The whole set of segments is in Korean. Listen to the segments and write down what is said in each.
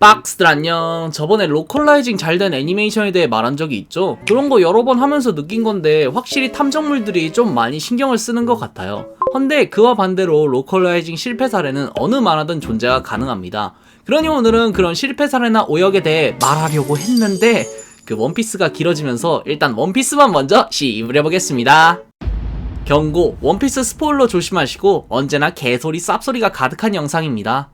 박스들 안녕. 저번에 로컬라이징 잘 된 애니메이션에 대해 말한 적이 있죠? 그런 거 여러 번 하면서 느낀 건데 확실히 탐정물들이 좀 많이 신경을 쓰는 것 같아요. 헌데 그와 반대로 로컬라이징 실패 사례는 어느 만화든 존재가 가능합니다. 그러니 오늘은 그런 실패 사례나 오역에 대해 말하려고 했는데 그 원피스가 길어지면서 일단 원피스만 먼저 시입을 해보겠습니다. 경고, 원피스 스포일러 조심하시고 언제나 개소리 쌉소리가 가득한 영상입니다.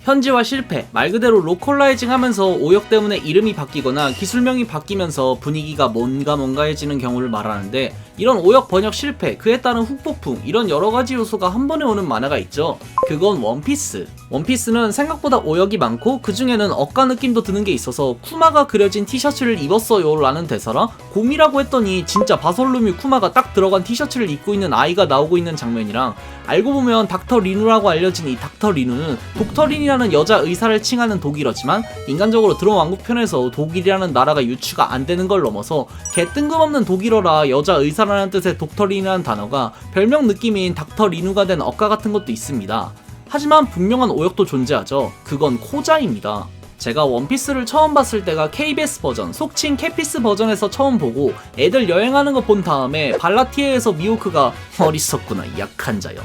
현지화 실패, 말 그대로 로컬라이징 하면서 오역 때문에 이름이 바뀌거나 기술명이 바뀌면서 분위기가 뭔가해지는 경우를 말하는데, 이런 오역 번역 실패, 그에 따른 후폭풍, 이런 여러가지 요소가 한 번에 오는 만화가 있죠. 그건 원피스. 원피스는 생각보다 오역이 많고 그 중에는 억가 느낌도 드는 게 있어서 쿠마가 그려진 티셔츠를 입었어요 라는 대사라 곰이라고 했더니 진짜 바솔루뮤 쿠마가 딱 들어간 티셔츠를 입고 있는 아이가 나오고 있는 장면이랑, 알고 보면 닥터 리누라고 알려진 이 닥터 리누는 독터린이라는 여자 의사를 칭하는 독일어지만 인간적으로 드럼 왕국편에서 독일이라는 나라가 유추가 안 되는 걸 넘어서 개 뜬금없는 독일어라 여자 의사라는 뜻의 독터린이라는 단어가 별명 느낌인 닥터 리누가 된 억가 같은 것도 있습니다. 하지만 분명한 오역도 존재하죠. 그건 코자입니다. 제가 원피스를 처음 봤을 때가 KBS 버전, 속칭 캐피스 버전에서 처음 보고 애들 여행하는 거 본 다음에 발라티에에서 미호크가 어리석구나 약한 자여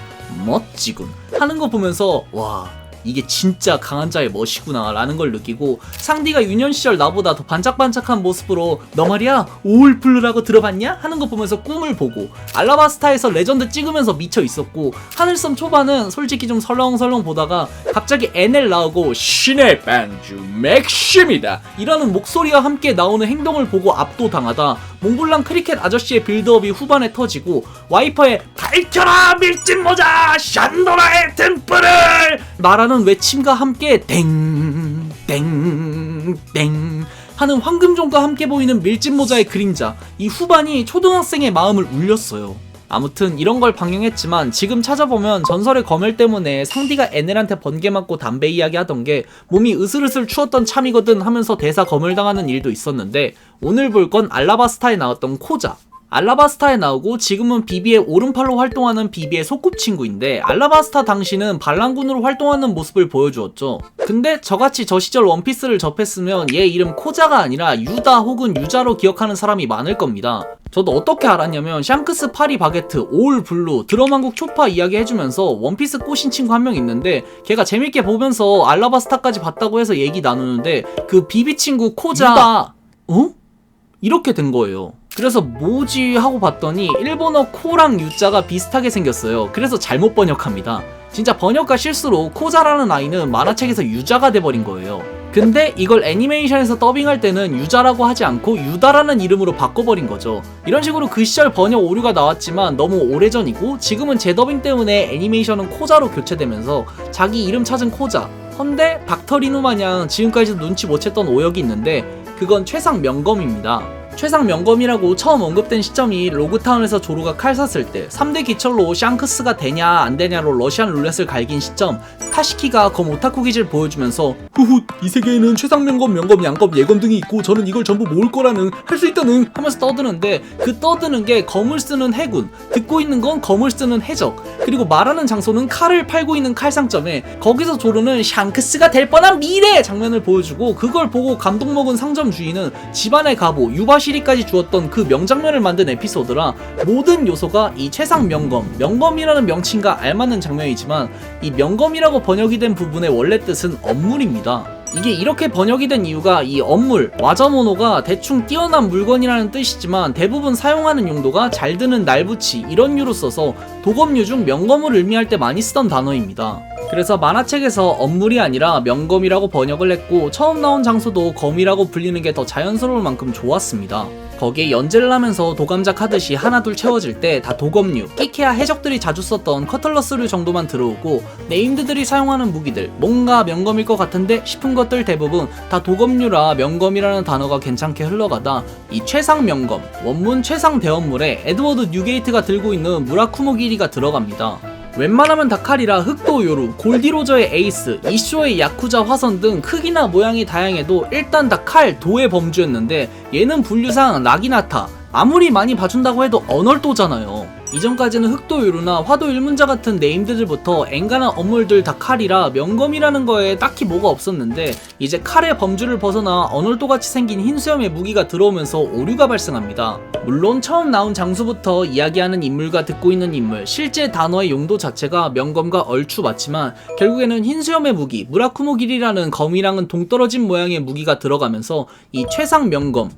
멋지군 하는 거 보면서 와, 이게 진짜 강한 자의 멋이구나 라는 걸 느끼고, 상디가 유년 시절 나보다 더 반짝반짝한 모습으로 너 말이야 오울플루라고 들어봤냐? 하는 거 보면서 꿈을 보고, 알라바스타에서 레전드 찍으면서 미쳐 있었고, 하늘섬 초반은 솔직히 좀 설렁설렁 보다가 갑자기 NL 나오고 신의 반주 맥심이다 이라는 목소리와 함께 나오는 행동을 보고 압도당하다 몽블랑 크리켓 아저씨의 빌드업이 후반에 터지고, 와이퍼의 밝혀라 밀짚모자 샨도라의 템플을 말하는 외침과 함께 땡땡땡 하는 황금종과 함께 보이는 밀짚모자의 그림자, 이 후반이 초등학생의 마음을 울렸어요. 아무튼 이런 걸 방영했지만 지금 찾아보면 전설의 검열 때문에 상디가 애넬한테 번개 맞고 담배 이야기 하던 게 몸이 으슬으슬 추웠던 참이거든 하면서 대사 검열당하는 일도 있었는데, 오늘 볼 건 알라바스타에 나왔던 코자. 알라바스타에 나오고 지금은 비비의 오른팔로 활동하는 비비의 소꿉친구인데, 알라바스타 당시는 반란군으로 활동하는 모습을 보여주었죠. 근데 저같이 저 시절 원피스를 접했으면 얘 이름 코자가 아니라 유다 혹은 유자로 기억하는 사람이 많을 겁니다. 저도 어떻게 알았냐면 샹크스 파리 바게트, 오울 블루, 드럼왕국 초파 이야기 해주면서 원피스 꼬신 친구 한 명 있는데, 걔가 재밌게 보면서 알라바스타까지 봤다고 해서 얘기 나누는데 그 비비 친구 코자 유다 이렇게 된 거예요. 그래서 뭐지 하고 봤더니 일본어 코랑 유자가 비슷하게 생겼어요. 그래서 잘못 번역합니다. 진짜 번역가 실수로 코자라는 아이는 만화책에서 유자가 돼버린 거예요. 근데 이걸 애니메이션에서 더빙할 때는 유자라고 하지 않고 유다라는 이름으로 바꿔버린 거죠. 이런 식으로 그 시절 번역 오류가 나왔지만 너무 오래전이고, 지금은 재더빙 때문에 애니메이션은 코자로 교체되면서 자기 이름 찾은 코자. 헌데 닥터리누 마냥 지금까지도 눈치 못 챘던 오역이 있는데, 그건 최상 명검입니다. 최상 명검이라고 처음 언급된 시점이 로그타운에서 조로가 칼 샀을 때 3대 기철로 샹크스가 되냐 안 되냐로 러시안 룰렛을 갈긴 시점, 타시키가 검 오타쿠 기질 보여주면서 후훗 이 세계에는 최상 명검, 명검, 양검, 예검 등이 있고 저는 이걸 전부 모을 거라는, 할 수 있다는 하면서 떠드는데, 그 떠드는 게 검을 쓰는 해군, 듣고 있는 건 검을 쓰는 해적, 그리고 말하는 장소는 칼을 팔고 있는 칼상점에 거기서 조로는 샹크스가 될 뻔한 미래 장면을 보여주고, 그걸 보고 감동 먹은 상점 주인은 집안의 가보 유바시리까지 주었던 그 명장면을 만든 에피소드라, 모든 요소가 이 최상 명검, 명검이라는 명칭과 알맞는 장면이지만 이 명검이라고 번역이 된 부분의 원래 뜻은 엄물입니다. 이게 이렇게 번역이 된 이유가, 이 엄물, 와자모노가 대충 뛰어난 물건이라는 뜻이지만 대부분 사용하는 용도가 잘 드는 날붙이 이런 류로 써서 도검류 중 명검을 의미할 때 많이 쓰던 단어입니다. 그래서 만화책에서 엄물이 아니라 명검이라고 번역을 했고, 처음 나온 장소도 검이라고 불리는 게 더 자연스러울 만큼 좋았습니다. 거기에 연재를 하면서 도감작 하듯이 하나둘 채워질 때 다 도검류, 끼케야 해적들이 자주 썼던 커틀러스류 정도만 들어오고, 네임드들이 사용하는 무기들 뭔가 명검일 것 같은데 싶은 것들 대부분 다 도검류라 명검이라는 단어가 괜찮게 흘러가다 이 최상 명검, 원문 최상 대원물에 에드워드 뉴게이트가 들고 있는 무라쿠모 기리가 들어갑니다. 웬만하면 다 칼이라 흑도 요루, 골디로저의 에이스, 이쇼의 야쿠자 화선 등 크기나 모양이 다양해도 일단 다 칼, 도의 범주였는데, 얘는 분류상 나기나타, 아무리 많이 봐준다고 해도 언얼도잖아요. 이전까지는 흑도유루나 화도일문자 같은 네임드들부터 엔간한 업물들 다 칼이라 명검이라는 거에 딱히 뭐가 없었는데 이제 칼의 범주를 벗어나 언월도같이 생긴 흰수염의 무기가 들어오면서 오류가 발생합니다. 물론 처음 나온 장수부터 이야기하는 인물과 듣고 있는 인물, 실제 단어의 용도 자체가 명검과 얼추 맞지만 결국에는 흰수염의 무기, 무라쿠모길이라는 검이랑은 동떨어진 모양의 무기가 들어가면서 이 최상 명검,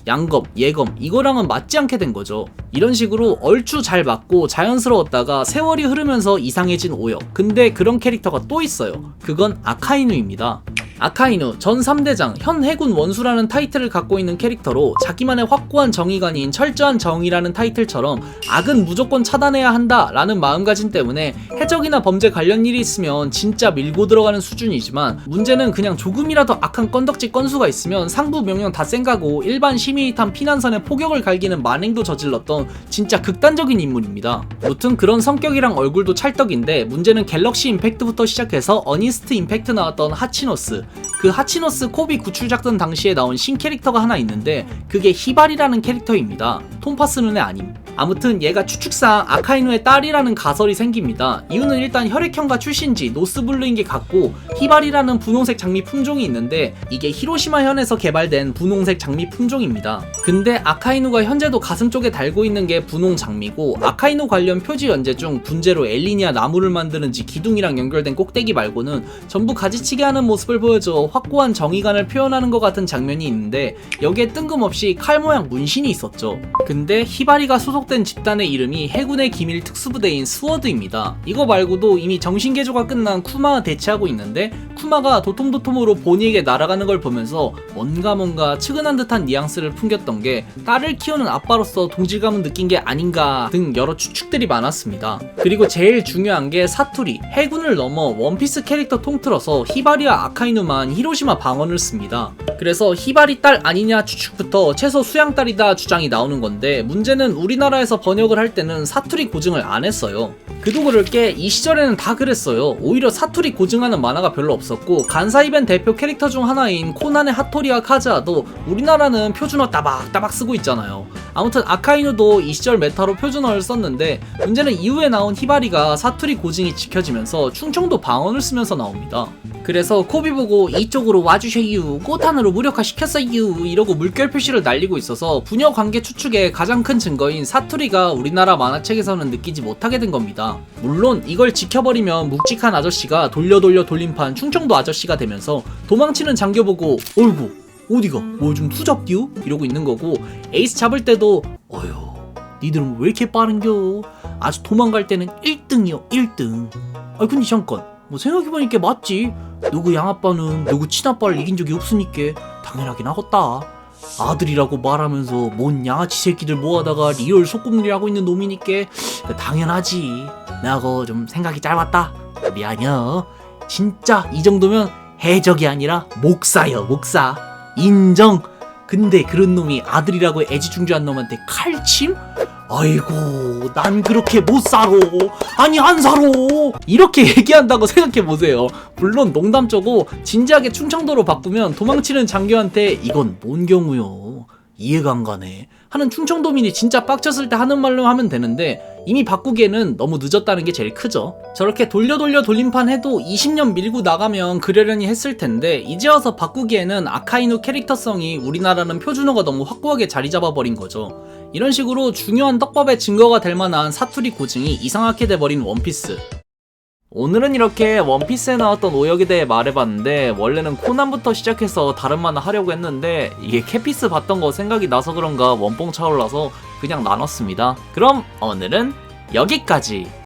양검, 예검 이거랑은 맞지 않게 된 거죠. 이런 식으로 얼추 잘 맞고 자연스러웠다가 세월이 흐르면서 이상해진 오역. 근데 그런 캐릭터가 또 있어요. 그건 아카이누입니다. 아카이누 전 3대장 현 해군 원수라는 타이틀을 갖고 있는 캐릭터로 자기만의 확고한 정의관인 철저한 정의라는 타이틀처럼 악은 무조건 차단해야 한다 라는 마음가짐 때문에 해적이나 범죄 관련 일이 있으면 진짜 밀고 들어가는 수준이지만 문제는 그냥 조금이라도 악한 건덕지 건수가 있으면 상부 명령 다 쌩가고 일반 시민이 탄 피난선에 포격을 갈기는 만행도 저질렀던 진짜 극단적인 인물입니다. 무튼 그런 성격이랑 얼굴도 찰떡인데 문제는 갤럭시 임팩트부터 시작해서 어니스트 임팩트 나왔던 하치노스, 그 하치노스 코비 구출작전 당시에 나온 신캐릭터가 하나 있는데 그게 히바리라는 캐릭터입니다. 톰파스 눈의 아님. 아무튼 얘가 추측상 아카이누의 딸이라는 가설이 생깁니다. 이유는 일단 혈액형과 출신지 노스블루인 게 같고 히바리라는 분홍색 장미 품종이 있는데 이게 히로시마현에서 개발된 분홍색 장미 품종입니다. 근데 아카이누가 현재도 가슴 쪽에 달고 있는 게 분홍 장미고 아카이누 관련 표지 연재 중 분재로 엘리니아 나무를 만드는지 기둥이랑 연결된 꼭대기 말고는 전부 가지치기 하는 모습을 보여줘 확고한 정의감을 표현하는 것 같은 장면이 있는데 여기에 뜬금없이 칼 모양 문신이 있었죠. 근데 히바리가 소속된 집단의 이름이 해군의 기밀 특수부대인 스워드입니다. 이거 말고도 이미 정신개조가 끝난 쿠마와 대치하고 있는데 쿠마가 도톰도톰으로 보니에게 날아가는 걸 보면서 뭔가 측은한 듯한 뉘앙스를 풍겼던 게 딸을 키우는 아빠로서 동질감을 느낀 게 아닌가 등 여러 추측들이 많았습니다. 그리고 제일 중요한 게 사투리, 해군을 넘어 원피스 캐릭터 통틀어서 히바리와 아카이누만 히로시마 방언을 씁니다. 그래서 히바리 딸 아니냐 추측부터 최소 수양딸이다 주장이 나오는 건데 문제는 우리나라에서 번역을 할 때는 사투리 고증을 안 했어요. 그도 그럴 게 이 시절에는 다 그랬어요. 오히려 사투리 고증하는 만화가 별로 없었고 간사이벤 대표 캐릭터 중 하나인 코난의 하토리와 카즈아도 우리나라는 표준어 따박따박 쓰고 있잖아요. 아무튼 아카이누도 이 시절 메타로 표준어를 썼는데 문제는 이후에 나온 히바리가 사투리 고증이 지켜지면서 충청도 방언을 쓰면서 나옵니다. 그래서 코비 보고 이쪽으로 와주셔유 꼬탄으로 무력화시켰어유 이러고 물결 표시를 날리고 있어서 부녀 관계 추측의 가장 큰 증거인 사투리가 우리나라 만화책에서는 느끼지 못하게 된 겁니다. 물론 이걸 지켜버리면 묵직한 아저씨가 돌려 돌림판 충청도 아저씨가 되면서 도망치는 장교 보고 어이구 어디가 뭐 좀 투잡디우? 이러고 있는 거고 에이스 잡을 때도 어휴 니들은 왜 이렇게 빠른겨? 아주 도망갈 때는 1등이요 1등. 아 근데 잠깐 뭐 생각해보니까 맞지. 누구 양아빠는 누구 친아빠를 이긴 적이 없으니까 당연하긴 하겠다. 아들이라고 말하면서 뭔 양아치 새끼들 모아다가 리얼 소꿉놀이 하고 있는 놈이니까 당연하지. 내가 그거 좀 생각이 짧았다. 미안해요. 진짜 이 정도면 해적이 아니라 목사여 목사. 인정. 근데 그런 놈이 아들이라고 애지중지한 놈한테 칼침? 아이고 난 그렇게 못 살아. 아니 안 살아. 이렇게 얘기한다고 생각해보세요. 물론 농담조고 진지하게 충청도로 바꾸면 도망치는 장교한테 이건 뭔 경우요 이해가 안 가네 하는 충청도민이 진짜 빡쳤을 때 하는 말로 하면 되는데 이미 바꾸기에는 너무 늦었다는 게 제일 크죠. 저렇게 돌려 돌림판 해도 20년 밀고 나가면 그러려니 했을 텐데 이제 와서 바꾸기에는 아카이누 캐릭터성이 우리나라는 표준어가 너무 확고하게 자리 잡아버린 거죠. 이런 식으로 중요한 떡밥의 증거가 될 만한 사투리 고증이 이상하게 돼버린 원피스. 오늘은 이렇게 원피스에 나왔던 오역에 대해 말해봤는데 원래는 코난부터 시작해서 다른 만화 하려고 했는데 이게 캐피스 봤던 거 생각이 나서 그런가 원뽕 차올라서 그냥 나눴습니다. 그럼 오늘은 여기까지.